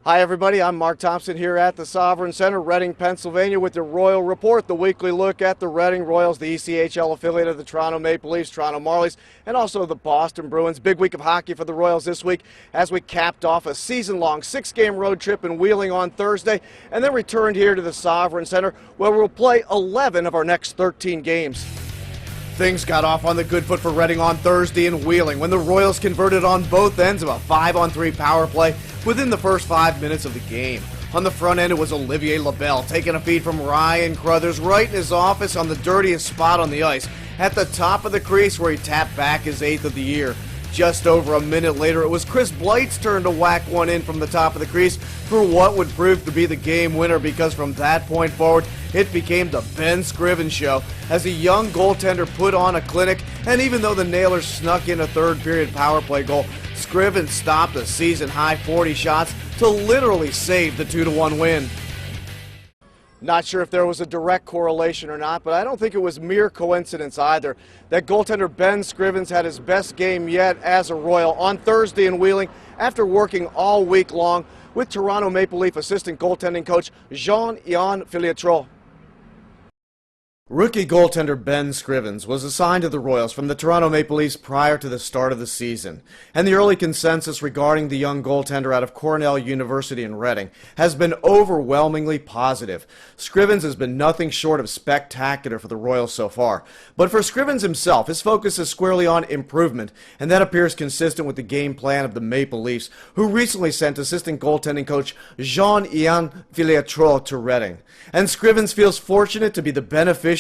Hi everybody, I'm Mark Thompson here at the Sovereign Center, Reading, Pennsylvania with the Royal Report, the weekly look at the Reading Royals, the ECHL affiliate of the Toronto Maple Leafs, Toronto Marlies, and also the Boston Bruins. Big week of hockey for the Royals this week as we capped off a season-long 6-game road trip in Wheeling on Thursday and then returned here to the Sovereign Center where we'll play 11 of our next 13 games. Things got off on the good foot for Reading on Thursday in Wheeling when the Royals converted on both ends of a 5-on-3 power play within the first 5 minutes of the game. On the front end, it was Olivier Labelle taking a feed from Ryan Crothers right in his office on the dirtiest spot on the ice, at the top of the crease where he tapped back his 8th of the year. Just over a minute later, it was Chris Blight's turn to whack one in from the top of the crease for what would prove to be the game winner, because from that point forward, it became the Ben Scrivens show as a young goaltender put on a clinic, and even though the Nailers snuck in a third-period power play goal, Scrivens stopped a season-high 40 shots to literally save the 2-1 win. Not sure if there was a direct correlation or not, but I don't think it was mere coincidence either that goaltender Ben Scrivens had his best game yet as a Royal on Thursday in Wheeling after working all week long with Toronto Maple Leaf assistant goaltending coach Jean-Yves Filiatreault. Rookie goaltender Ben Scrivens was assigned to the Royals from the Toronto Maple Leafs prior to the start of the season, and the early consensus regarding the young goaltender out of Cornell University in Reading has been overwhelmingly positive. Scrivens has been nothing short of spectacular for the Royals so far, but for Scrivens himself, his focus is squarely on improvement, and that appears consistent with the game plan of the Maple Leafs, who recently sent assistant goaltending coach Jean-Yves Filiatreault to Reading. And Scrivens feels fortunate to be the beneficiary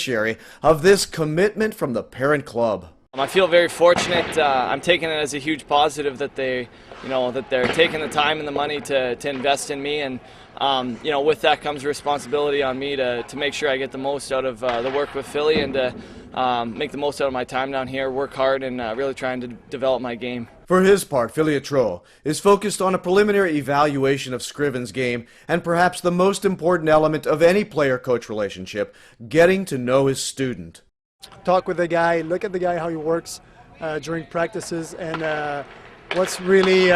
of this commitment from the parent club. I feel very fortunate. I'm taking it as a huge positive that they're taking the time and the money to invest in me, and with that comes responsibility on me to make sure I get the most out of the work with Philly and to make the most out of my time down here, work hard, and really trying to develop my game. For his part, Filiatreault is focused on a preliminary evaluation of Scrivens' game and perhaps the most important element of any player-coach relationship, getting to know his student. Talk with the guy, look at the guy, how he works during practices, and what's really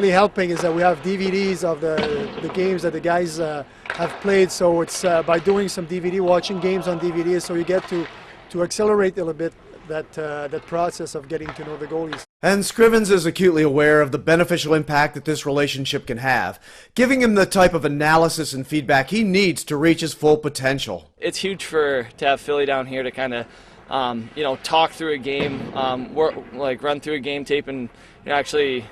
helping is that we have DVDs of the games that the guys have played, so it's by doing some DVD, watching games on DVDs, so you get to accelerate a little bit that process of getting to know the goalies. And Scrivens is acutely aware of the beneficial impact that this relationship can have, giving him the type of analysis and feedback he needs to reach his full potential. It's huge to have Philly down here to kind of talk through a game, run through a game tape, and actually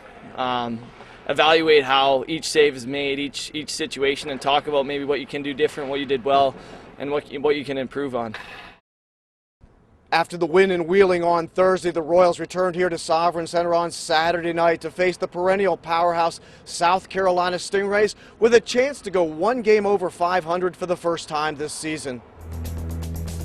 evaluate how each save is made, each situation, and talk about maybe what you can do different, what you did well, and what you can improve on. After the win in Wheeling on Thursday, the Royals returned here to Sovereign Center on Saturday night to face the perennial powerhouse South Carolina Stingrays with a chance to go one game over 500 for the first time this season.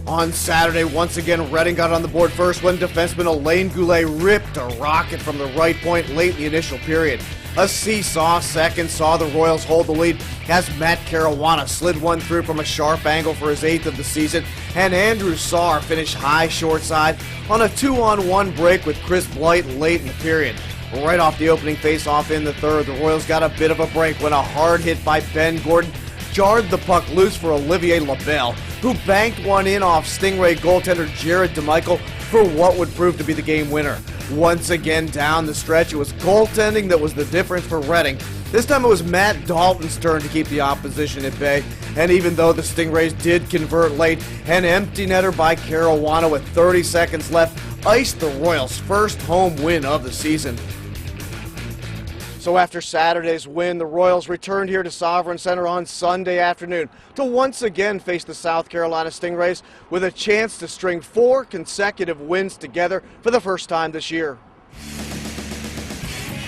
On Saturday, once again, Reading got on the board first when defenseman Alain Goulet ripped a rocket from the right point late in the initial period. A seesaw second saw the Royals hold the lead as Matt Caruana slid one through from a sharp angle for his 8th of the season, and Andrew Saar finished high short side on a 2-on-1 break with Chris Blight late in the period. Right off the opening face-off in the third, the Royals got a bit of a break when a hard hit by Ben Gordon jarred the puck loose for Olivier Labelle, who banked one in off Stingray goaltender Jared DeMichael for what would prove to be the game winner. Once again down the stretch, it was goaltending that was the difference for Reading. This time it was Matt Dalton's turn to keep the opposition at bay, and even though the Stingrays did convert late, an empty netter by Caruana with 30 seconds left iced the Royals' first home win of the season. So after Saturday's win, the Royals returned here to Sovereign Center on Sunday afternoon to once again face the South Carolina Stingrays with a chance to string 4 consecutive wins together for the first time this year.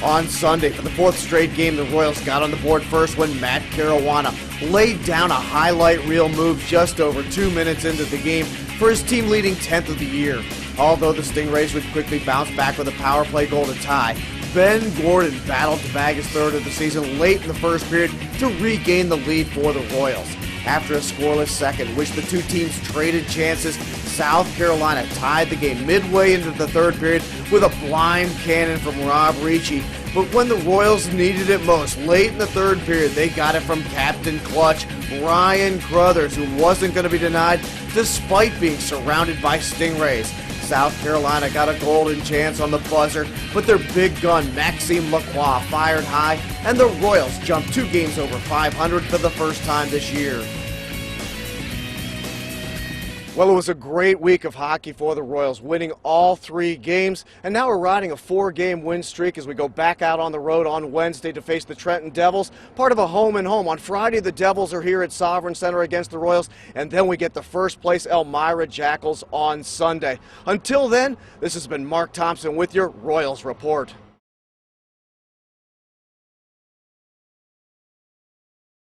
On Sunday, for the 4th straight game, the Royals got on the board first when Matt Caruana laid down a highlight reel move just over 2 minutes into the game for his team-leading 10th of the year. Although the Stingrays would quickly bounce back with a power play goal to tie, Ben Gordon battled to bag his 3rd of the season late in the first period to regain the lead for the Royals. After a scoreless second, in which the two teams traded chances, South Carolina tied the game midway into the 3rd period with a blind cannon from Rob Ricci But when the Royals needed it most, late in the third period, they got it from Captain Clutch, Ryan Crothers, who wasn't going to be denied despite being surrounded by Stingrays. South Carolina got a golden chance on the buzzer, but their big gun, Maxime Lacroix, fired high, and the Royals jumped 2 games over 500 for the first time this year. Well, it was a great week of hockey for the Royals, winning all 3 games, and now we're riding a 4-game win streak as we go back out on the road on Wednesday to face the Trenton Devils, part of a home-and-home. On Friday, the Devils are here at Sovereign Center against the Royals, and then we get the first-place Elmira Jackals on Sunday. Until then, this has been Mark Thompson with your Royals Report.